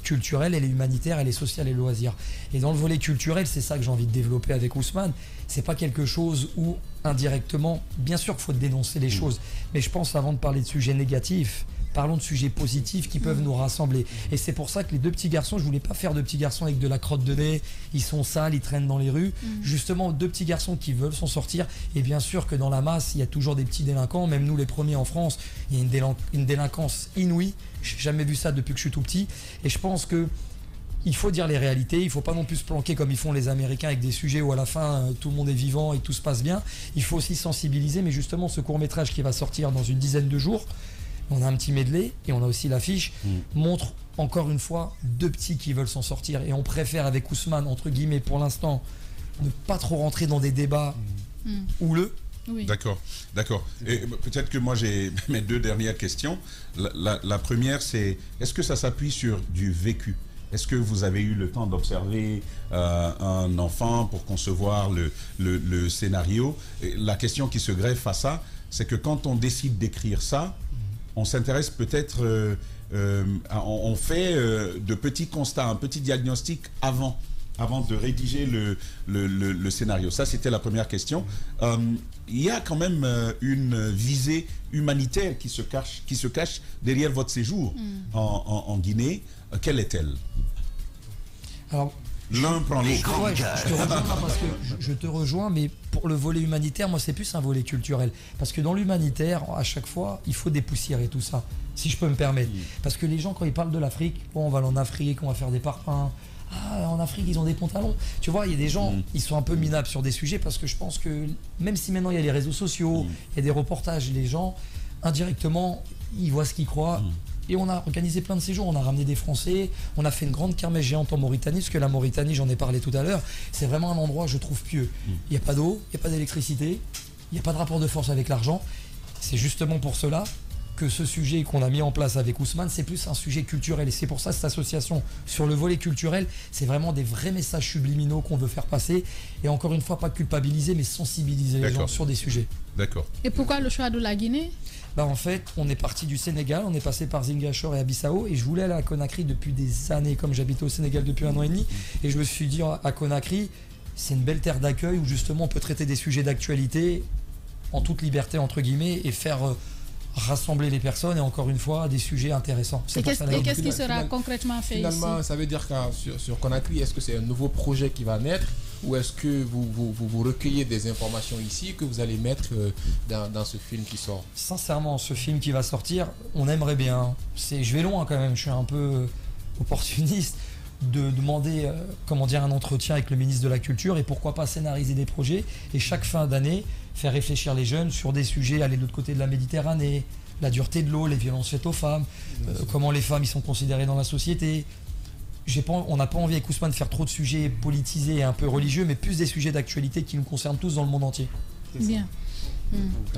Culturelle, elle est humanitaire, elle est sociale et loisir. Et dans le volet culturel, c'est ça que j'ai envie de développer avec Ousmane. C'est pas quelque chose où indirectement, bien sûr qu'il faut dénoncer les choses, mais je pense avant de parler de sujets négatifs, parlons de sujets positifs qui peuvent nous rassembler. Et c'est pour ça que les 2 petits garçons, je voulais pas faire de petits garçons avec de la crotte de nez, ils sont sales, ils traînent dans les rues. Justement, 2 petits garçons qui veulent s'en sortir. Et bien sûr que dans la masse, il y a toujours des petits délinquants, même nous les premiers en France, il y a une délinquance inouïe. J'ai jamais vu ça depuis que je suis tout petit. Et je pense que il faut dire les réalités. Il faut pas non plus se planquer comme ils font les Américains avec des sujets où à la fin tout le monde est vivant et tout se passe bien. Il faut aussi sensibiliser. Mais justement, ce court-métrage qui va sortir dans une dizaine de jours, on a un petit medley et on a aussi l'affiche, montre encore une fois 2 petits qui veulent s'en sortir. Et on préfère avec Ousmane, entre guillemets, pour l'instant, ne pas trop rentrer dans des débats houleux. Oui. D'accord. Et peut-être que moi j'ai mes 2 dernières questions. La première, c'est est-ce que ça s'appuie sur du vécu? Est-ce que vous avez eu le temps d'observer un enfant pour concevoir le scénario? Et la question qui se greffe à ça, c'est que quand on décide d'écrire ça, on s'intéresse peut-être, on fait de petits constats, un petit diagnostic avant de rédiger le scénario. Ça, c'était la première question. Il y a quand même une visée humanitaire qui se cache derrière votre séjour en Guinée. Quelle est-elle? Alors, l'un prend l'autre. Ouais, je te rejoins parce que je te rejoins, mais pour le volet humanitaire, moi, c'est plus un volet culturel. Parce que dans l'humanitaire, à chaque fois, il faut dépoussiérer tout ça, si je peux me permettre. Parce que les gens, quand ils parlent de l'Afrique, on va aller en Afrique, on va faire des parpaings. Ah, en Afrique, ils ont des pantalons. Tu vois, il y a des gens, ils sont un peu minables sur des sujets parce que je pense que même si maintenant il y a les réseaux sociaux, il y a des reportages, les gens, indirectement, ils voient ce qu'ils croient. Et on a organisé plein de séjours, on a ramené des Français, on a fait une grande kermesse géante en Mauritanie, parce que la Mauritanie, j'en ai parlé tout à l'heure, c'est vraiment un endroit, je trouve, pieux. Il n'y a pas d'eau, il n'y a pas d'électricité, il n'y a pas de rapport de force avec l'argent. C'est justement pour cela que ce sujet qu'on a mis en place avec Ousmane, c'est plus un sujet culturel. Et c'est pour ça que cette association, sur le volet culturel, c'est vraiment des vrais messages subliminaux qu'on veut faire passer. Et encore une fois, pas culpabiliser, mais sensibiliser les gens sur des sujets. D'accord. Et pourquoi le choix de la Guinée? En fait, on est parti du Sénégal, on est passé par Ziguinchor et Bissau, et je voulais aller à Conakry depuis des années, comme j'habitais au Sénégal depuis 1 an et demi, et je me suis dit à Conakry, c'est une belle terre d'accueil où justement on peut traiter des sujets d'actualité en toute liberté entre guillemets et faire rassembler les personnes et encore une fois des sujets intéressants. Et qu'est-ce qui sera concrètement fait finalement, ici? Ça veut dire que sur Conakry, est-ce que c'est un nouveau projet qui va naître ou est-ce que vous recueillez des informations ici que vous allez mettre dans ce film qui sort? Sincèrement, ce film qui va sortir, on aimerait bien. Je vais loin quand même, je suis un peu opportuniste de demander un entretien avec le ministre de la Culture et pourquoi pas scénariser des projets et chaque fin d'année faire réfléchir les jeunes sur des sujets, aller de l'autre côté de la Méditerranée, la dureté de l'eau, les violences faites aux femmes, comment les femmes y sont considérées dans la société. On n'a pas envie avec Ousmane de faire trop de sujets politisés et un peu religieux, mais plus des sujets d'actualité qui nous concernent tous dans le monde entier. Bien.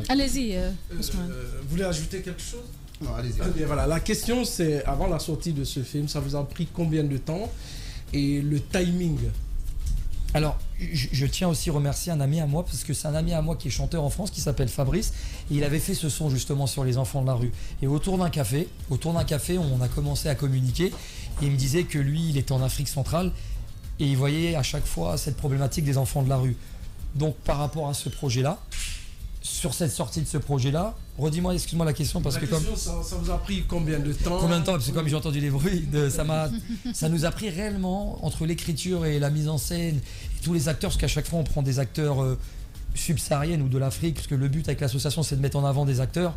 Allez-y, Ousmane. Vous voulez ajouter quelque chose? Non, allez-y. Bien, voilà. La question, c'est avant la sortie de ce film, ça vous a pris combien de temps et le timing? Alors, je tiens aussi à remercier un ami à moi, parce que c'est un ami à moi qui est chanteur en France, qui s'appelle Fabrice, et il avait fait ce son justement sur les enfants de la rue. Et autour d'un café, on a commencé à communiquer, et il me disait que lui, il était en Afrique centrale, et il voyait à chaque fois cette problématique des enfants de la rue. Donc, par rapport à ce projet-là, sur cette sortie de ce projet-là, redis-moi, excuse-moi la question, parce la que question, ça vous a pris combien de temps? Combien de temps? Parce que comme j'ai entendu les bruits, ça nous a pris réellement, entre l'écriture et la mise en scène, et tous les acteurs, parce qu'à chaque fois on prend des acteurs subsahariennes ou de l'Afrique, parce que le but avec l'association c'est de mettre en avant des acteurs,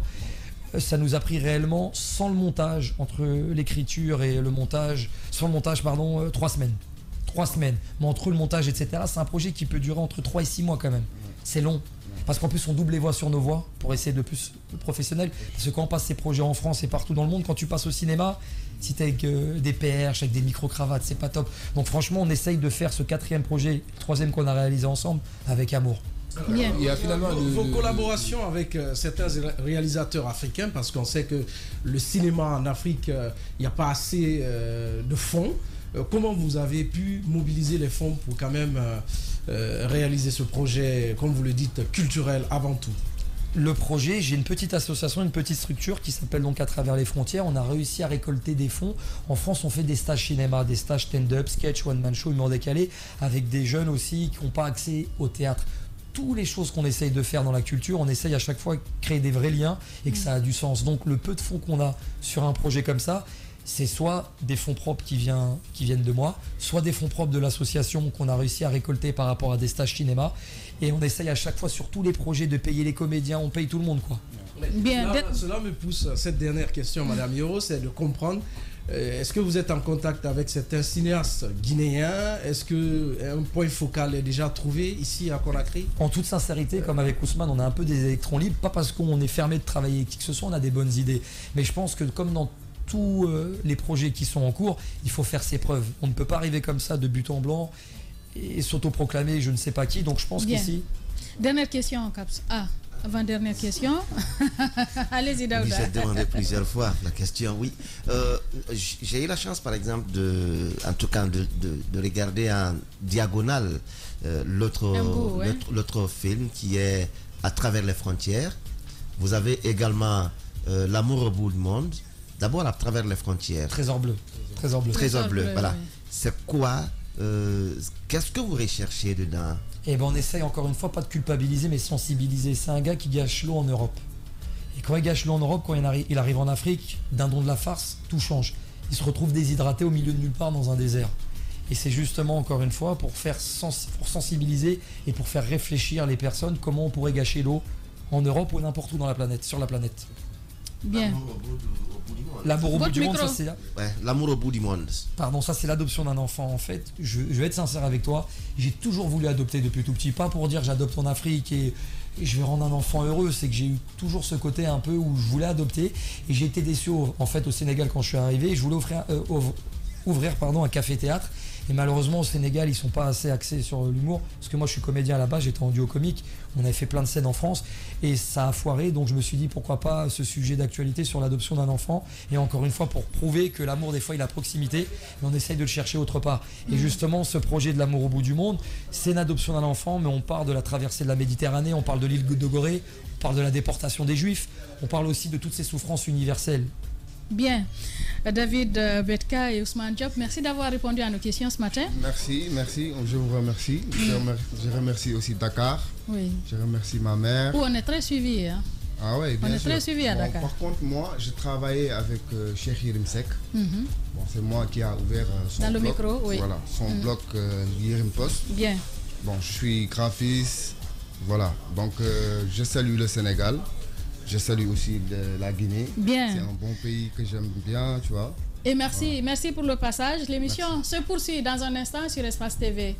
ça nous a pris réellement, sans le montage, entre l'écriture et le montage, 3 semaines. 3 semaines. Mais entre le montage, etc., c'est un projet qui peut durer entre 3 et 6 mois quand même. C'est long. Parce qu'en plus on double les voix sur nos voix pour essayer de plus professionnel. Parce que quand on passe ces projets en France et partout dans le monde, quand tu passes au cinéma, si t'es avec des perches, avec des micro-cravates, c'est pas top. Donc franchement on essaye de faire ce 4e projet, le 3e qu'on a réalisé ensemble, avec amour. Bien. Il y a finalement vos collaborations avec certains réalisateurs africains, parce qu'on sait que le cinéma en Afrique, il n'y a pas assez de fonds. Comment vous avez pu mobiliser les fonds pour quand même réaliser ce projet, comme vous le dites, culturel avant tout? Le projet, j'ai une petite association, une petite structure qui s'appelle donc À travers les frontières. On a réussi à récolter des fonds. En France, on fait des stages cinéma, des stages stand-up, sketch, one-man show, humour décalé, avec des jeunes aussi qui n'ont pas accès au théâtre. Toutes les choses qu'on essaye de faire dans la culture, on essaye à chaque fois de créer des vrais liens et que ça a du sens. Donc le peu de fonds qu'on a sur un projet comme ça, c'est soit des fonds propres qui viennent de moi, soit des fonds propres de l'association qu'on a réussi à récolter par rapport à des stages cinéma. Et on essaye à chaque fois sur tous les projets de payer les comédiens, on paye tout le monde, quoi. Bien. Cela me pousse à cette dernière question, Madame Yoro, c'est de comprendre, est-ce que vous êtes en contact avec certains cinéastes guinéens? Est-ce qu'un point focal est déjà trouvé ici à Conakry? En toute sincérité, comme avec Ousmane, on a un peu des électrons libres, pas parce qu'on est fermé de travailler avec qui que ce soit, on a des bonnes idées. Mais je pense que comme dans tous les projets qui sont en cours, il faut faire ses preuves. On ne peut pas arriver comme ça de but en blanc et s'autoproclamer je ne sais pas qui. Donc je pense qu'ici... Dernière question, Caps. Avant-dernière question. Allez-y, Daouda. J'ai demandé plusieurs fois la question, oui. J'ai eu la chance, par exemple, en tout cas, de regarder en diagonale l'autre film qui est À travers les frontières. Vous avez également L'amour au bout du monde. D'abord, À travers les frontières. Trésor bleu. Trésor bleu. Trésor bleu, voilà. Oui. C'est quoi qu'est-ce que vous recherchez dedans? Et ben on essaye encore une fois pas de culpabiliser mais sensibiliser. C'est un gars qui gâche l'eau en Europe. Et quand il gâche l'eau en Europe, quand il arrive en Afrique, d'un don de la farce, tout change. Il se retrouve déshydraté au milieu de nulle part dans un désert. Et c'est justement encore une fois pour sensibiliser et pour faire réfléchir les personnes comment on pourrait gâcher l'eau en Europe ou n'importe où dans la planète, sur la planète. Bien. L'amour au bout du monde. L'amour au bout du monde, ça c'est là. Ouais, l'amour au bout du monde. Pardon, ça c'est l'adoption d'un enfant en fait. Je vais être sincère avec toi. J'ai toujours voulu adopter depuis tout petit. Pas pour dire j'adopte en Afrique et je vais rendre un enfant heureux. C'est que j'ai eu toujours ce côté un peu où je voulais adopter. Et j'ai été déçu en fait au Sénégal quand je suis arrivé. Je voulais ouvrir un café-théâtre. Et malheureusement au Sénégal ils sont pas assez axés sur l'humour parce que moi je suis comédien à la base, j'étais en duo comique, on avait fait plein de scènes en France et ça a foiré, donc je me suis dit pourquoi pas ce sujet d'actualité sur l'adoption d'un enfant et encore une fois pour prouver que l'amour des fois il a proximité mais on essaye de le chercher autre part. Et justement ce projet de l'amour au bout du monde, c'est une adoption d'un enfant mais on parle de la traversée de la Méditerranée, on parle de l'île de Gorée, on parle de la déportation des Juifs, on parle aussi de toutes ces souffrances universelles. Bien. David Betka et Ousmane Diop, merci d'avoir répondu à nos questions ce matin. Merci, je vous remercie. Je remercie aussi Dakar. Oui. Je remercie ma mère. On est très suivis. Hein. Ah ouais, bien On est sûr. très suivi à Bon, Dakar. par contre, moi, je travaillais avec Cheikh Yerim Seck. Mhm. Bon, c'est moi qui a ouvert son Dans le blog. micro, oui. Voilà, son blog Yerim Post. Bien. Bon, je suis graphiste. Voilà, donc je salue le Sénégal. Je salue aussi la Guinée. Bien. C'est un bon pays que j'aime bien, tu vois. Et merci pour le passage. L'émission se poursuit dans un instant sur Espace TV.